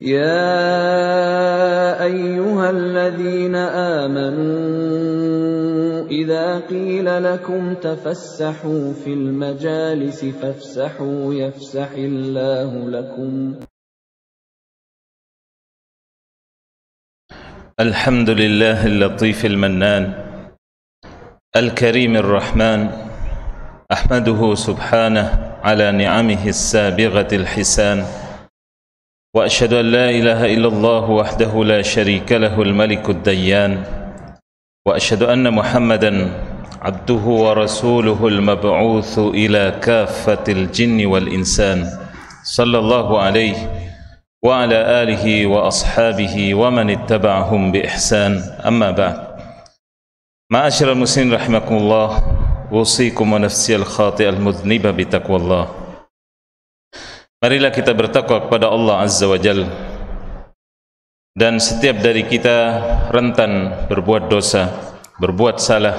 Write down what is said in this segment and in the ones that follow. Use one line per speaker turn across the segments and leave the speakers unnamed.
يا أيها الذين آمنوا إذا قيل لكم تفسحوا في المجالس فافسحوا يفسح الله لكم.
الحمد لله اللطيف المنان الكريم الرحمن، أحمده سبحانه على نعمه السابغة الحسان، وأشهد أن لا إله إلا الله وحده لا شريك له الملك الديان، وأشهد أن محمدا عبده ورسوله المبعوث إلى كافة الجن والإنسان، صلى الله عليه وعلى آله وأصحابه ومن اتبعهم بإحسان. أما بعد، معاشر المسلمين رحمكم الله، أوصيكم ونفسي الخاطئ المذنب بتقوى الله. Marilah kita bertakwa kepada Allah Azza wa Jalla. Dan setiap dari kita rentan berbuat dosa, berbuat salah.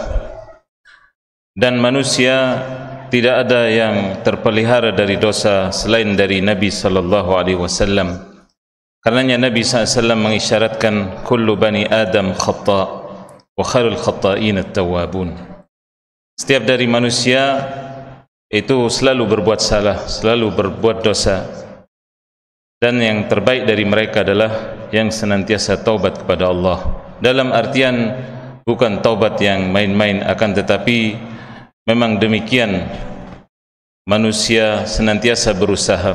Dan manusia tidak ada yang terpelihara dari dosa selain dari Nabi sallallahu alaihi wasallam. Karenanya Nabi SAW mengisyaratkan kullu bani Adam khata' wa khairul khata'in at-tawwabun. Setiap dari manusia itu selalu berbuat salah, selalu berbuat dosa, dan yang terbaik dari mereka adalah yang senantiasa taubat kepada Allah. Dalam artian bukan taubat yang main-main, akan tetapi memang demikian manusia senantiasa berusaha.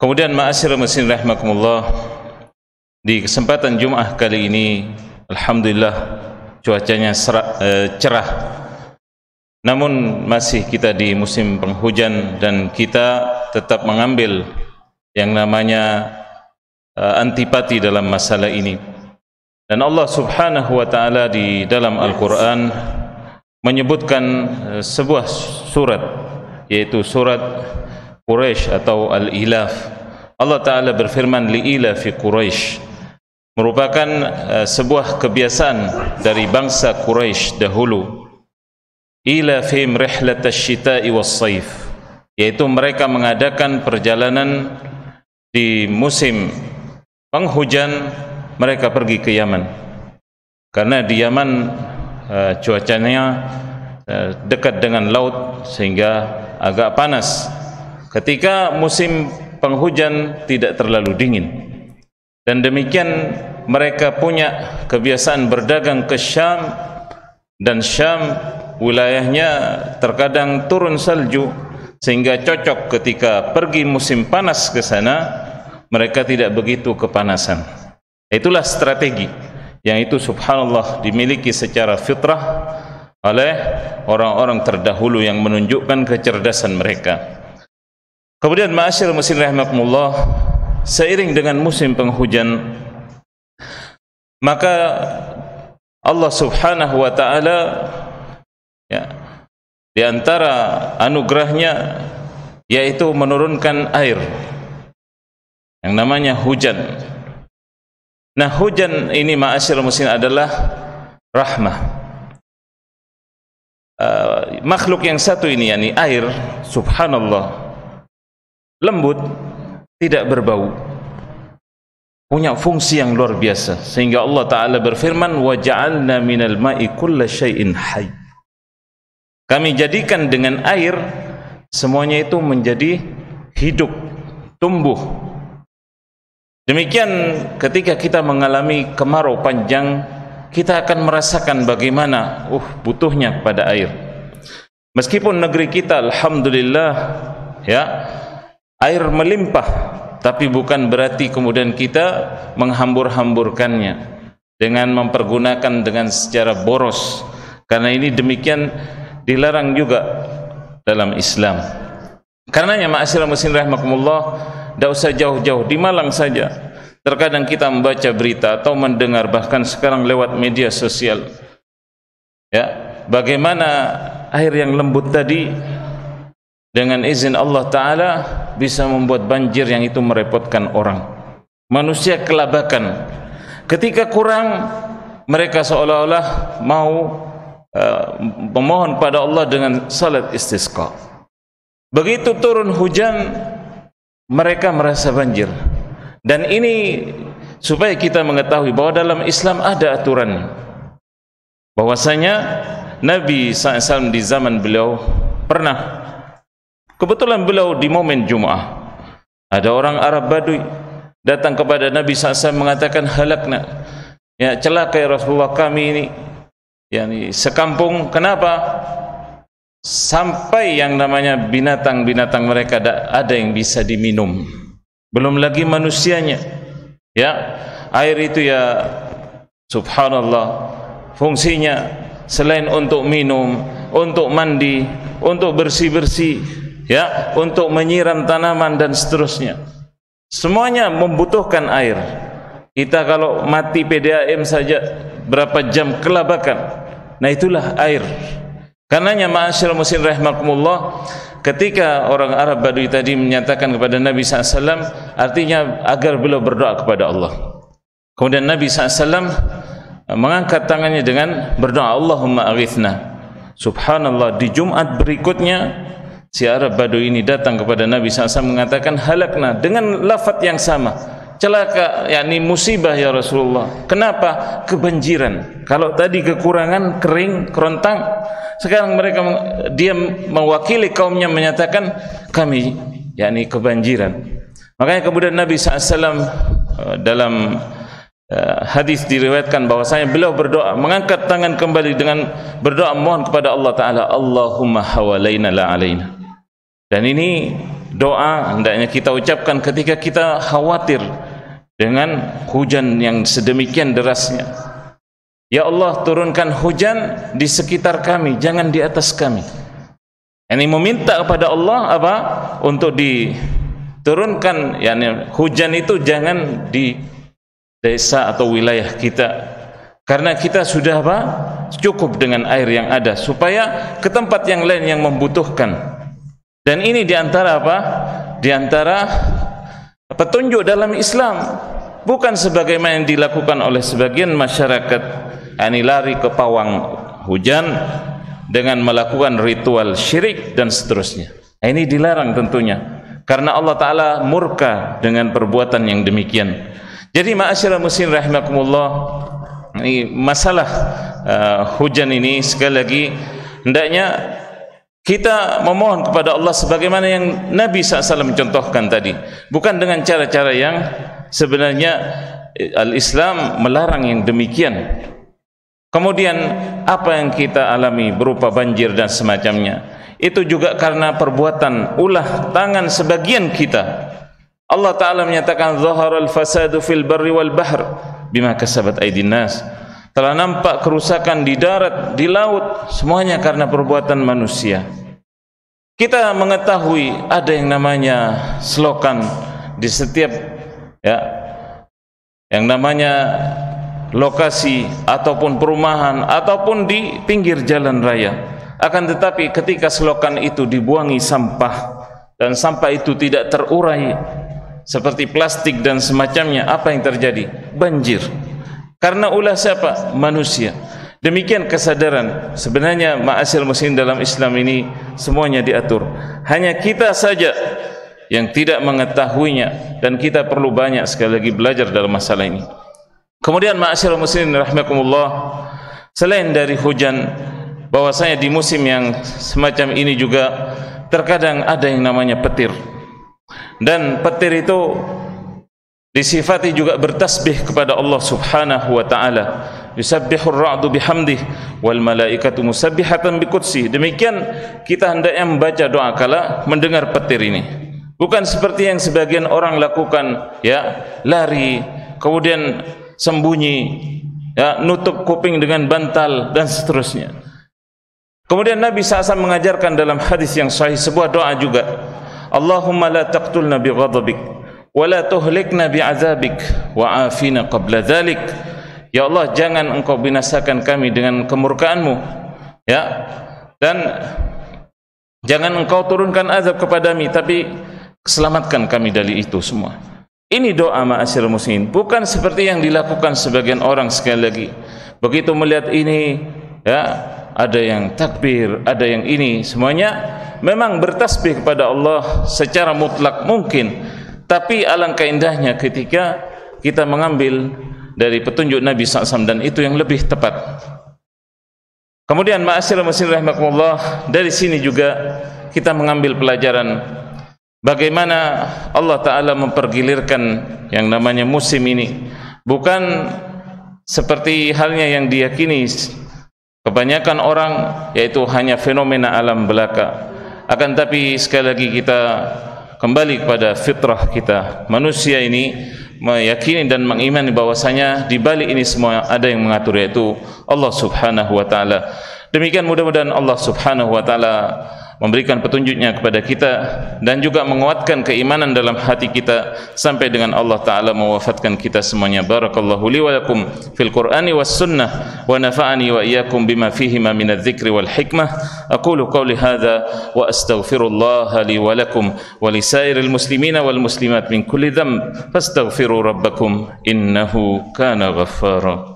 Kemudian ma'asyiral muslimin rahimakumullah, di kesempatan Jumat kali ini alhamdulillah cuacanya cerah. Namun masih kita di musim penghujan dan kita tetap mengambil yang namanya antipati dalam masalah ini. Dan Allah Subhanahu wa taala di dalam Al-Qur'an menyebutkan sebuah surat, yaitu surat Quraisy atau Al-Ilaf. Allah taala berfirman li'ilafi Quraisy, merupakan sebuah kebiasaan dari bangsa Quraisy dahulu. Ila fihim rihlat asy-syita'i was-saif, yaitu mereka mengadakan perjalanan di musim penghujan, mereka pergi ke Yaman. Karena di Yaman cuacanya dekat dengan laut sehingga agak panas. Ketika musim penghujan tidak terlalu dingin. Dan demikian mereka punya kebiasaan berdagang ke Syam, dan Syam wilayahnya terkadang turun salju sehingga cocok ketika pergi musim panas ke sana, mereka tidak begitu kepanasan. Itulah strategi yang itu subhanallah dimiliki secara fitrah oleh orang-orang terdahulu yang menunjukkan kecerdasan mereka. Kemudian ma'asyiral muslimin rahimakumullah, seiring dengan musim penghujan, maka Allah Subhanahu wa taala di antara anugerahnya yaitu menurunkan air yang namanya hujan. Nah, hujan ini ma'asyiral muslimin adalah rahmah. Makhluk yang satu ini, yakni air, subhanallah, lembut, tidak berbau, punya fungsi yang luar biasa, sehingga Allah taala berfirman wa ja'alna minal ma'i kulla syai'in hayy. Kami jadikan dengan air semuanya itu menjadi hidup, tumbuh. Demikian ketika kita mengalami kemarau panjang, kita akan merasakan bagaimana butuhnya kepada air. Meskipun negeri kita alhamdulillah air melimpah, tapi bukan berarti kemudian kita menghambur-hamburkannya dengan mempergunakan dengan secara boros, karena ini demikian dilarang juga dalam Islam. Karenanya ma'asyiral muslimin rahimakumullah, tidak usah jauh-jauh, di Malang saja terkadang kita membaca berita atau mendengar, bahkan sekarang lewat media sosial, bagaimana air yang lembut tadi dengan izin Allah taala bisa membuat banjir yang itu merepotkan orang. Manusia kelabakan, ketika kurang mereka seolah-olah mau memohon pada Allah dengan salat istisqa. Begitu turun hujan, mereka merasa banjir. Dan ini supaya kita mengetahui bahwa dalam Islam ada aturan, bahwasanya Nabi SAW di zaman beliau pernah, kebetulan beliau di momen Jum'ah, ada orang Arab Badui datang kepada Nabi SAW mengatakan, halakna, ya celaka ya Rasulullah, kami ini yakni sekampung, kenapa? Sampai yang namanya binatang-binatang mereka ada yang bisa diminum, belum lagi manusianya. Ya, air itu ya subhanallah, fungsinya selain untuk minum, untuk mandi, untuk bersih-bersih, ya, untuk menyiram tanaman dan seterusnya. Semuanya membutuhkan air. Kita kalau mati PDAM saja berapa jam kelabakan. Nah, itulah air. Karenanya ma'asyiral muslimin rahimakumullah, ketika orang Arab Badui tadi menyatakan kepada Nabi SAW, artinya agar beliau berdoa kepada Allah. Kemudian Nabi SAW mengangkat tangannya dengan berdoa, Allahumma aghithna. Subhanallah, di Jumat berikutnya si Arab Badui ini datang kepada Nabi SAW mengatakan, halakna, dengan lafaz yang sama, celaka, yakni musibah ya Rasulullah. Kenapa? Kebanjiran. Kalau tadi kekurangan, kering, kerontang, sekarang dia mewakili kaumnya menyatakan kami yakni kebanjiran. Makanya kemudian Nabi SAW dalam hadis diriwayatkan bahwasanya beliau berdoa, mengangkat tangan kembali dengan berdoa mohon kepada Allah Ta'ala, Allahumma hawalaina la alaina. Dan ini doa hendaknya kita ucapkan ketika kita khawatir dengan hujan yang sedemikian derasnya. Ya Allah, turunkan hujan di sekitar kami, jangan di atas kami. Ini meminta kepada Allah apa? Untuk diturunkan, yakni hujan itu jangan di desa atau wilayah kita, karena kita sudah apa? Cukup dengan air yang ada, supaya ke tempat yang lain yang membutuhkan. Dan ini diantara apa? Diantara petunjuk dalam Islam, bukan sebagaimana yang dilakukan oleh sebagian masyarakat. Ini lari ke pawang hujan dengan melakukan ritual syirik dan seterusnya. Ini dilarang tentunya, karena Allah Ta'ala murka dengan perbuatan yang demikian. Jadi ma'asyiral muslimin rahimakumullah, ini masalah hujan ini sekali lagi hendaknya kita memohon kepada Allah sebagaimana yang Nabi SAW mencontohkan tadi, bukan dengan cara-cara yang sebenarnya Al-Islam melarang yang demikian. Kemudian apa yang kita alami berupa banjir dan semacamnya, itu juga karena perbuatan ulah tangan sebagian kita. Allah Ta'ala menyatakan, zaharal fasadu fil barri wal bahr bima kasabat aydin nas. Telah nampak kerusakan di darat, di laut, semuanya karena perbuatan manusia. Kita mengetahui ada yang namanya slogan di setiap yang namanya lokasi ataupun perumahan ataupun di pinggir jalan raya. Akan tetapi ketika selokan itu dibuangi sampah dan sampah itu tidak terurai seperti plastik dan semacamnya, apa yang terjadi? Banjir. Karena ulah siapa? Manusia. Demikian kesadaran. Sebenarnya ma'asyiral muslimin dalam Islam ini semuanya diatur. Hanya kita saja yang tidak mengetahuinya, dan kita perlu banyak sekali lagi belajar dalam masalah ini. Kemudian ma'asyiral muslimin rahimakumullah, selain dari hujan, bahwasanya di musim yang semacam ini juga terkadang ada yang namanya petir. Dan petir itu disifati juga bertasbih kepada Allah Subhanahu wa taala. Yusabbihur ra'du bihamdih wal malaikatu musabbihatan biqudsi. Demikian kita hendaknya membaca doa kala mendengar petir ini. Bukan seperti yang sebagian orang lakukan, ya, lari, kemudian sembunyi, ya, nutup kuping dengan bantal dan seterusnya. Kemudian Nabi SAW mengajarkan dalam hadis yang sahih sebuah doa juga, Allahumma la taqtulna bi ghadabik wa la tuhlikna bi azabik wa afina qabla dhalik. Ya Allah, jangan engkau binasakan kami dengan kemurkaanmu, ya, dan jangan engkau turunkan azab kepada kami, tapi selamatkan kami dari itu semua. Ini doa ma'asyiral muslimin, bukan seperti yang dilakukan sebagian orang. Sekali lagi, begitu melihat ini, ya, ada yang takbir, ada yang ini, semuanya memang bertasbih kepada Allah secara mutlak mungkin, Tapi alangkah indahnya ketika kita mengambil dari petunjuk Nabi SAW, dan itu yang lebih tepat. Kemudian ma'asyiral muslimin rahimakumullah, dari sini juga kita mengambil pelajaran bagaimana Allah Ta'ala mempergilirkan yang namanya musim ini. Bukan seperti halnya yang diyakini kebanyakan orang, yaitu hanya fenomena alam belaka. Akan tapi sekali lagi kita kembali kepada fitrah kita. Manusia ini meyakini dan mengimani bahwasanya di balik ini semua ada yang mengatur, yaitu Allah Subhanahu wa taala. Demikian mudah-mudahan Allah Subhanahu wa taala memberikan petunjuknya kepada kita dan juga menguatkan keimanan dalam hati kita sampai dengan Allah Ta'ala mewafatkan kita semuanya. Barakallahu li wa lakum fil Qur'ani was sunnah wa nafa'ani wa iyyakum bima fihima minadh dhikri wal hikmah. Aqulu qawli hadha wa astaghfirullaha li wa lakum wa lisairil muslimina wal muslimat min kulli dhanb fastaghfiru rabbakum innahu kana ghaffara.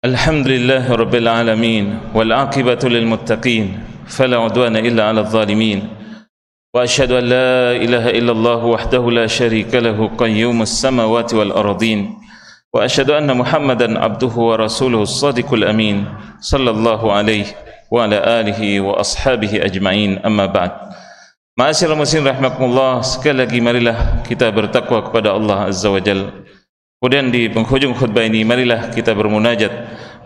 الحمد لله رب العالمين والعاقبة للمتقين فلا عدوان إلا على الظالمين وأشهد أن لا إله إلا الله وحده لا شريك له قيوم السماوات والأرضين وأشهد أن محمدا عبده ورسوله الصادق الأمين صلى الله عليه وعلى آله وأصحابه أجمعين. أما بعد. Ma'asyiral muslimin rahimakumullah, sekali lagi marilah kita bertakwa kepada Allah Azza wa Jalla. Kemudian di penghujung khutbah ini marilah kita bermunajat.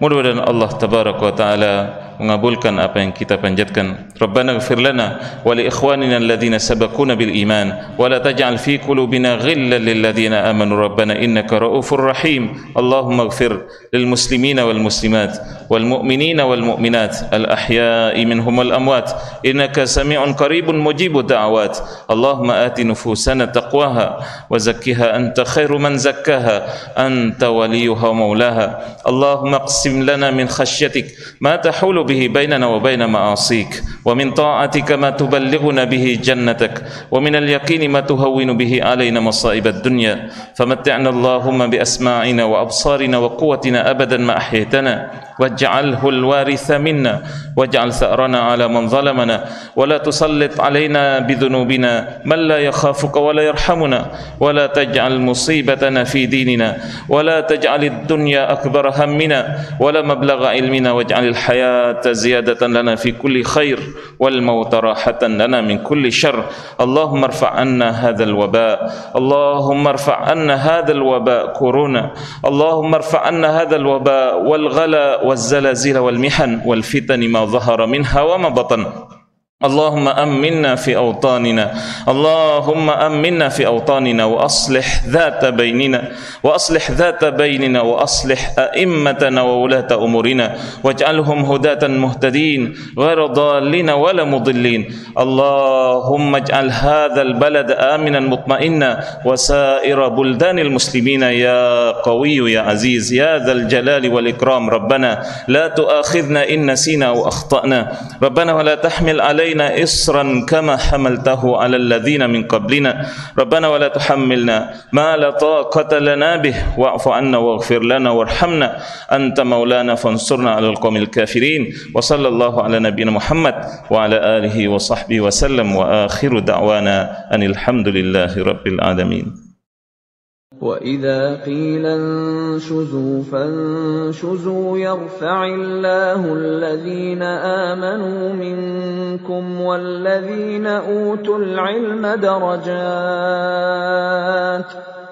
Mudah-mudahan Allah Tabaraka wa Ta'ala mengabulkan apa yang kita panjatkan. Rabbana ighfir lana wa li ikhwanina alladhina sabaquna bil iman wa la taj'al fi qulubina ghillan lil ladzina amanu rabbana innaka ra'ufur rahim. Allahumma ighfir lil muslimina wal muslimat wal mu'minina wal mu'minat al ahya'i minhum wal amwat innaka sami'un qaribun mujibud da'awat. Allahumma ati nufusana taqwaha wa zakkiha anta khairu man zakkaha anta waliyuha wa maulaha. Allahumma aqsim lana min khashyatik ma tahulu به بيننا وبين معاصيك ومن طاعتك ما تبلغنا به جنتك ومن اليقين ما تهون به علينا مصائب الدنيا فمتعنا اللهم بأسماعنا وأبصارنا وقوتنا أبدا ما أحييتنا واجعله الوارث منا واجعل ثأرنا على من ظلمنا ولا تسلط علينا بذنوبنا من لا يخافك ولا يرحمنا ولا تجعل مصيبتنا في ديننا ولا تجعل الدنيا أكبر همنا ولا مبلغ علمنا واجعل الحياة زيادة لنا في كل خير والموت راحة لنا من كل شر. اللهم ارفع عنا هذا الوباء اللهم ارفع عنا هذا الوباء كورونا اللهم ارفع عنا هذا الوباء والغلا والزلازل والمحن والفتن ما ظهر منها وما بطن. اللهم أمنا في أوطاننا اللهم أمنا في أوطاننا وأصلح ذات بيننا وأصلح أئمتنا وولاة أمورنا واجعلهم هداة مهتدين غير ضالين ولا مضلين. اللهم اجعل هذا البلد آمنا مطمئنا وسائر بلدان المسلمين يا قوي يا عزيز يا ذا الجلال والإكرام. ربنا لا تؤاخذنا إن نسينا وأخطأنا ربنا ولا تحمل علينا إصرا كما حملته على الذين من قبلنا ربنا ولا تحملنا ما لا طاقة لنا به واعف عنا واغفر لنا وارحمنا أنت مولانا فانصرنا على القوم الكافرين. وصلى الله على نبينا محمد وعلى آله وصحبه وسلم وآخر دعوانا أن الحمد لله رب العالمين.
وَإِذَا قِيلَ انشُزُوا فَانشُزُوا يَرْفَعِ اللَّهُ الَّذِينَ آمَنُوا مِنكُمْ وَالَّذِينَ أُوتُوا الْعِلْمَ دَرَجَاتٍ